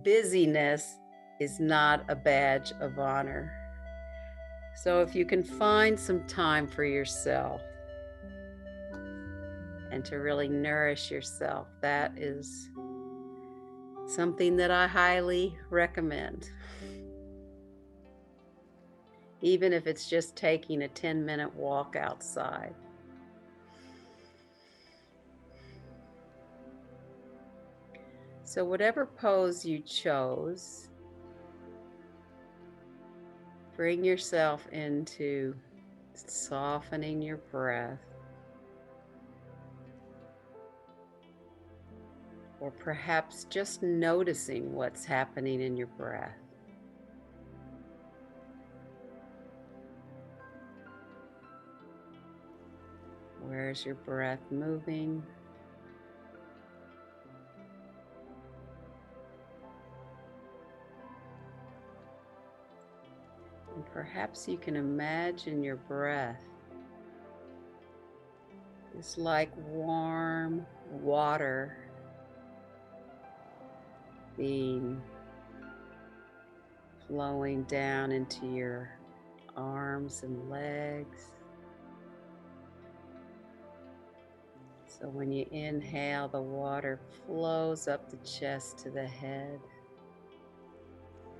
busyness is not a badge of honor. So if you can find some time for yourself and to really nourish yourself, that is something that I highly recommend. Even if it's just taking a 10-minute walk outside. So whatever pose you chose, bring yourself into softening your breath, or perhaps just noticing what's happening in your breath. Where's your breath moving? And perhaps you can imagine your breath is like warm water flowing down into your arms and legs. So when you inhale, the water flows up the chest to the head.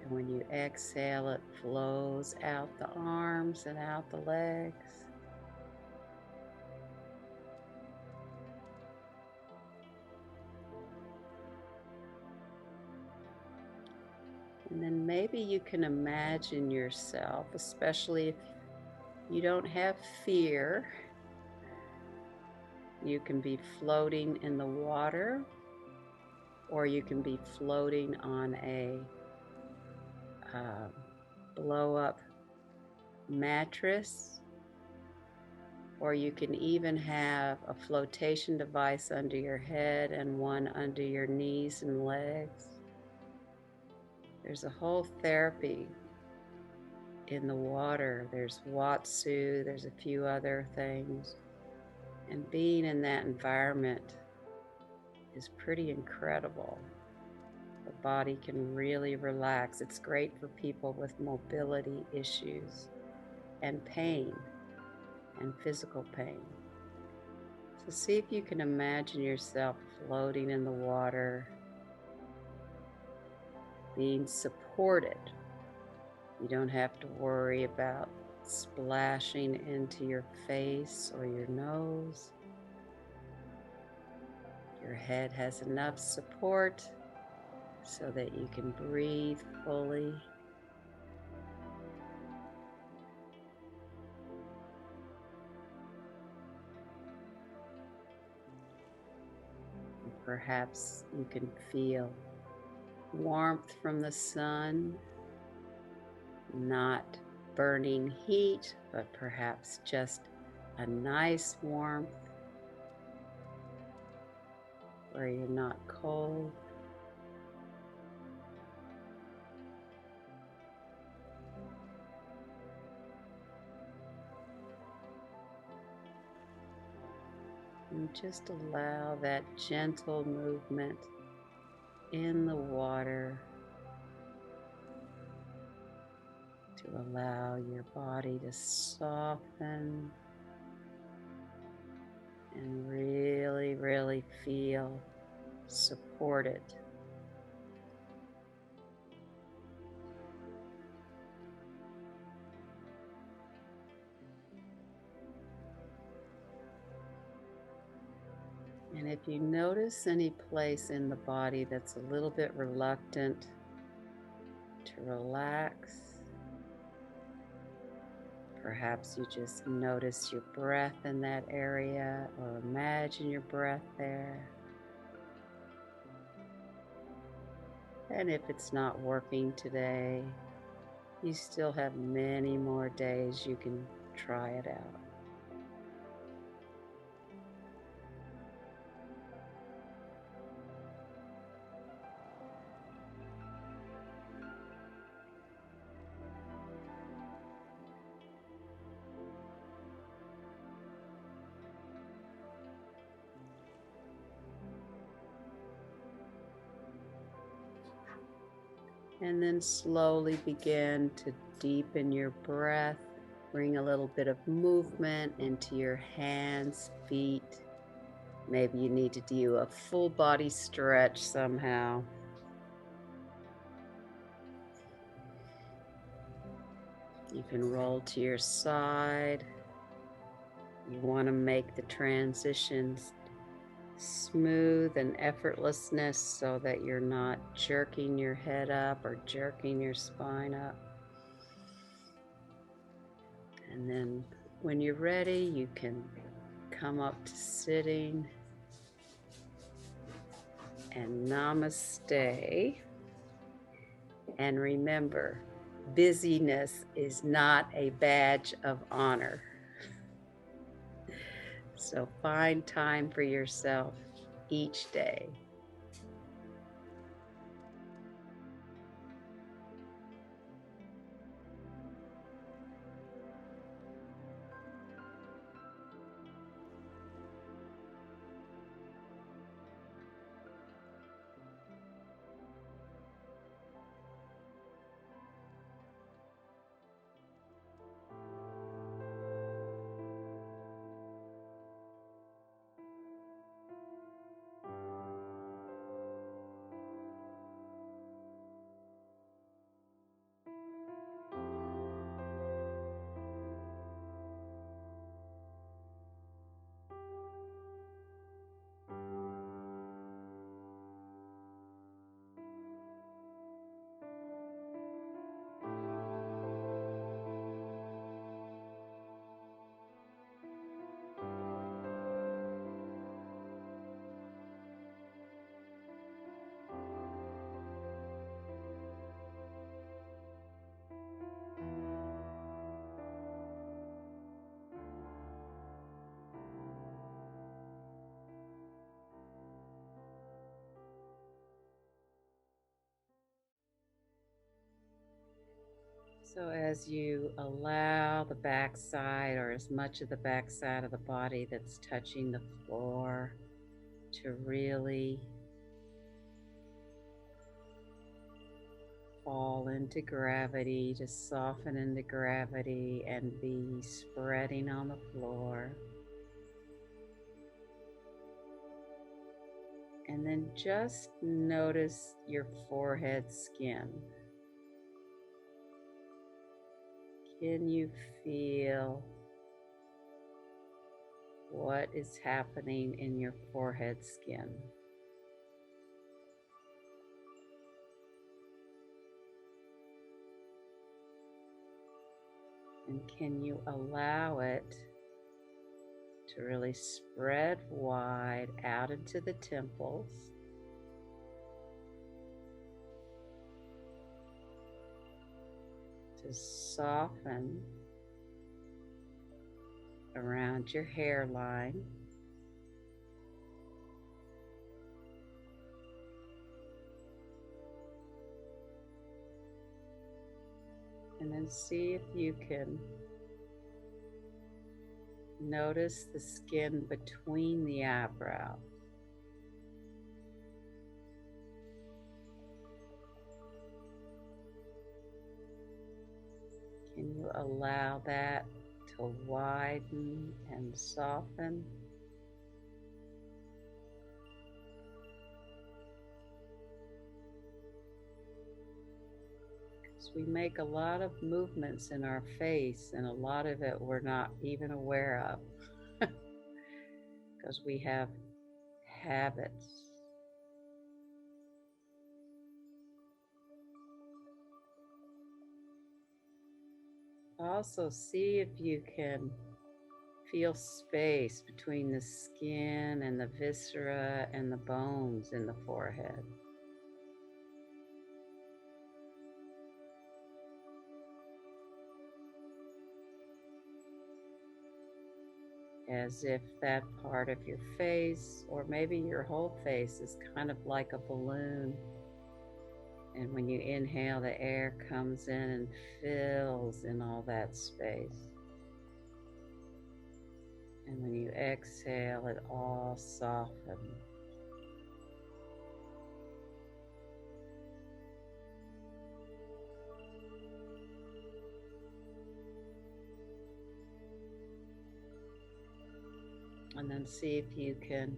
And when you exhale, it flows out the arms and out the legs. And then maybe you can imagine yourself, especially if you don't have fear, you can be floating in the water, or you can be floating on a blow-up mattress, or you can even have a flotation device under your head and one under your knees and legs. There's a whole therapy in the water. There's Watsu, there's a few other things. And being in that environment is pretty incredible. The body can really relax. It's great for people with mobility issues and pain and physical pain. So see if you can imagine yourself floating in the water, being supported. You don't have to worry about splashing into your face or your nose. Your head has enough support so that you can breathe fully. And perhaps you can feel warmth from the sun, not burning heat, but perhaps just a nice warmth where you're not cold. And just allow that gentle movement in the water to allow your body to soften and really, really feel supported. And if you notice any place in the body that's a little bit reluctant to relax, perhaps you just notice your breath in that area, or imagine your breath there. And if it's not working today, you still have many more days you can try it out. And then slowly begin to deepen your breath. Bring a little bit of movement into your hands, feet. Maybe you need to do a full body stretch somehow. You can roll to your side. You want to make the transitions smooth and effortlessness so that you're not jerking your head up or jerking your spine up. And then when you're ready, you can come up to sitting and namaste. And remember, busyness is not a badge of honor. So find time for yourself each day. So as you allow the backside, or as much of the backside of the body that's touching the floor, to really fall into gravity, to soften into gravity and be spreading on the floor. And then just notice your forehead skin. Can you feel what is happening in your forehead skin? And can you allow it to really spread wide out into the temples? To soften around your hairline. And then see if you can notice the skin between the eyebrows. Can you allow that to widen and soften? Because we make a lot of movements in our face, and a lot of it we're not even aware of because we have habits. Also, see if you can feel space between the skin and the viscera and the bones in the forehead. As if that part of your face, or maybe your whole face, is kind of like a balloon. And when you inhale, the air comes in and fills in all that space. And when you exhale, it all softens. And then see if you can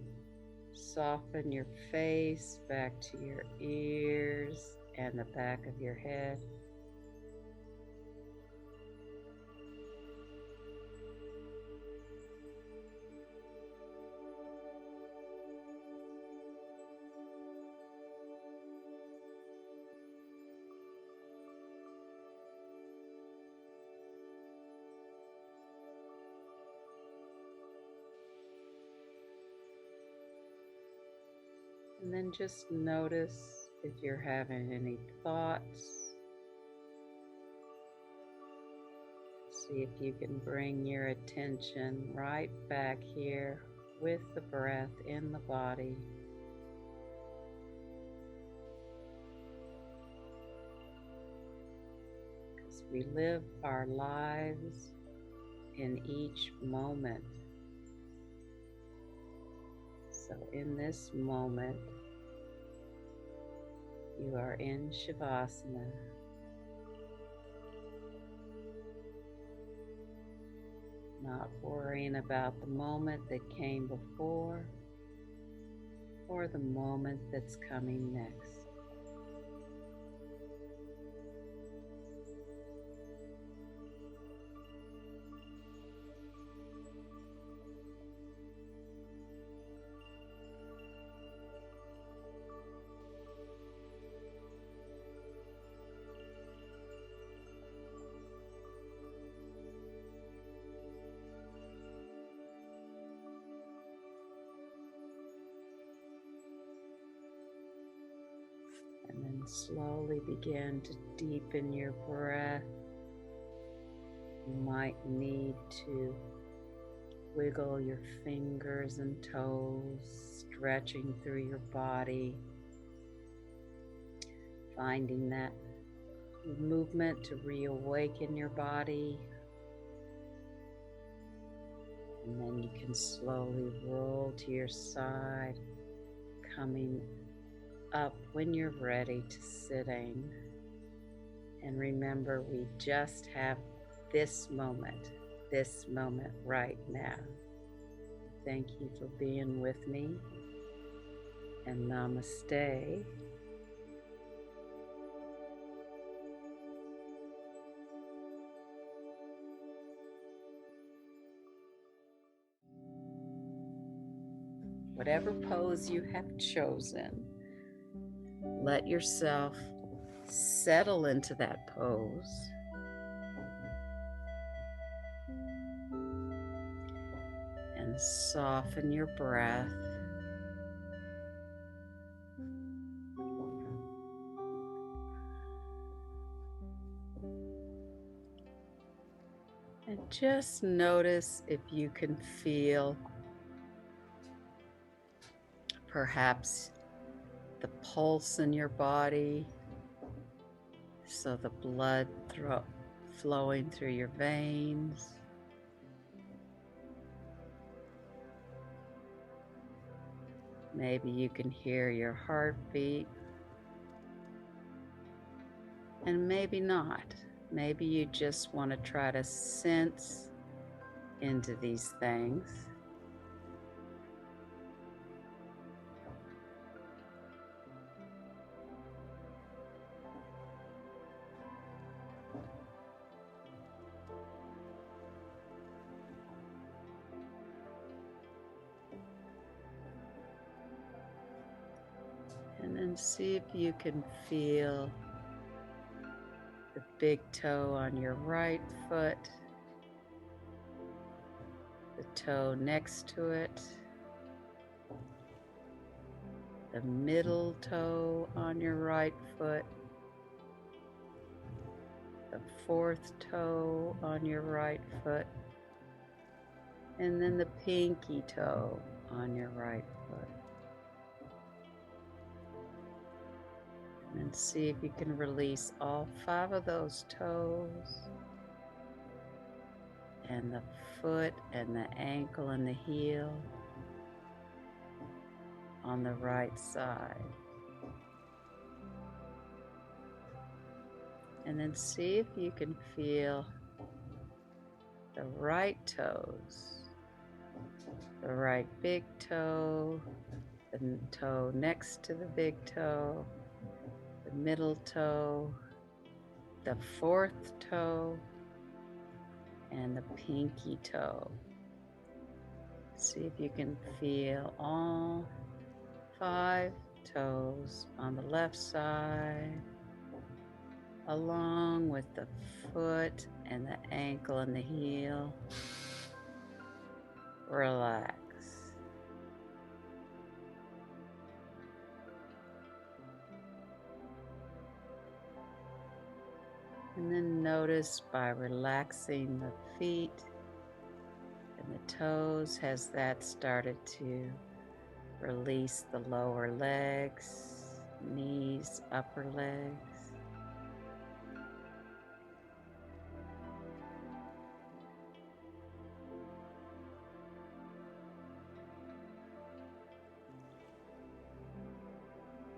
soften your face back to your ears and the back of your head. And then just notice if you're having any thoughts. See if you can bring your attention right back here with the breath in the body. Because we live our lives in each moment. So in this moment, you are in Shavasana. Not worrying about the moment that came before or the moment that's coming next. And then slowly begin to deepen your breath. You might need to wiggle your fingers and toes, stretching through your body, finding that movement to reawaken your body. And then you can slowly roll to your side, coming up when you're ready to sitting. And remember, we just have this moment right now. Thank you for being with me, and namaste. Whatever pose you have chosen, let yourself settle into that pose. And soften your breath. And just notice if you can feel perhaps the pulse in your body, so the blood flowing through your veins. Maybe you can hear your heartbeat, and maybe not. Maybe you just want to try to sense into these things. And then see if you can feel the big toe on your right foot, the toe next to it, the middle toe on your right foot, the fourth toe on your right foot, and then the pinky toe on your right foot. And see if you can release all 5 of those toes, and the foot and the ankle and the heel on the right side. And then see if you can feel the right toes the right big toe, the toe next to the big toe, the middle toe, the fourth toe, and the pinky toe. See if you can feel all 5 toes on the left side, along with the foot and the ankle and the heel. Relax. And then notice by relaxing the feet and the toes, has that started to release the lower legs, knees, upper legs.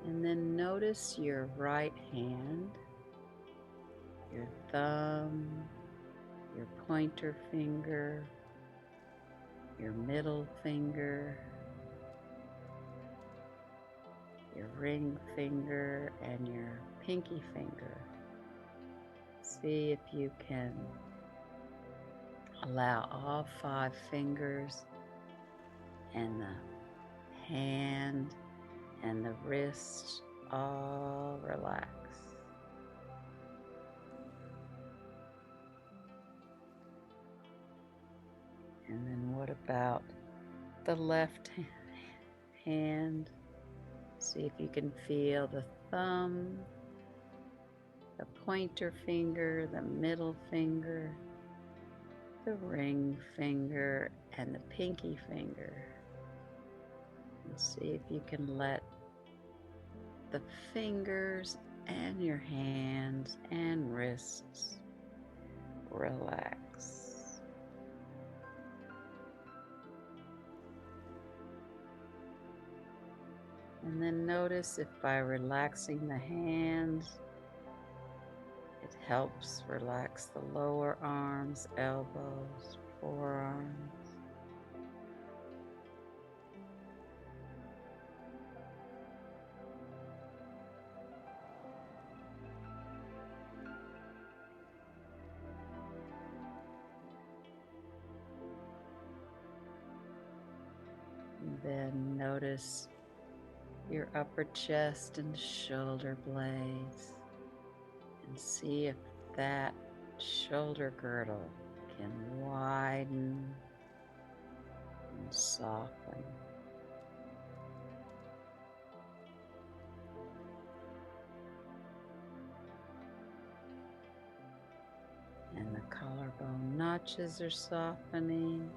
And then notice your right hand, your thumb, your pointer finger, your middle finger, your ring finger, and your pinky finger. See if you can allow all 5 fingers and the hand and the wrist all relax. And then what about the left hand? See if you can feel the thumb, the pointer finger, the middle finger, the ring finger, and the pinky finger. And see if you can let the fingers and your hands and wrists relax. And then notice if by relaxing the hands, it helps relax the lower arms, elbows, forearms. And then notice your upper chest and shoulder blades, and see if that shoulder girdle can widen and soften. And the collarbone notches are softening,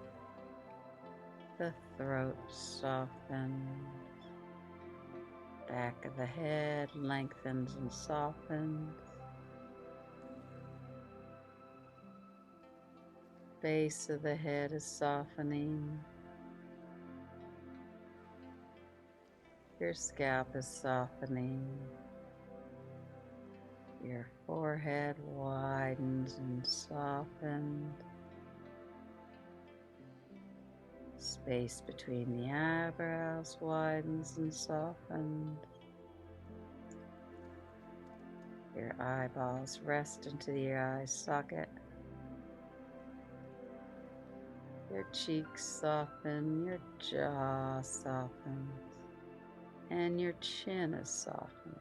the throat softens, back of the head lengthens and softens, base of the head is softening, your scalp is softening, your forehead widens and softens, space between the eyebrows widens and softens. Your eyeballs rest into your eye socket. Your cheeks soften, your jaw softens, and your chin is softening.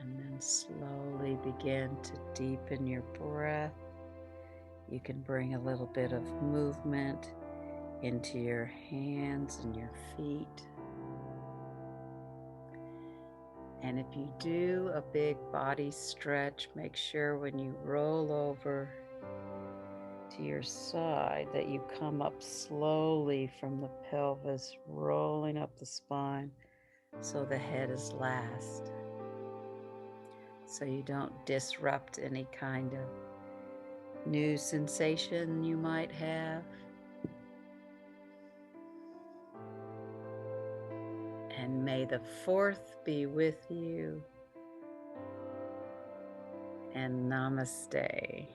And then slowly begin to deepen your breath. You can bring a little bit of movement into your hands and your feet. And if you do a big body stretch, make sure when you roll over to your side that you come up slowly from the pelvis, rolling up the spine so the head is last, so you don't disrupt any kind of new sensation you might have. And may the fourth be with you. And namaste.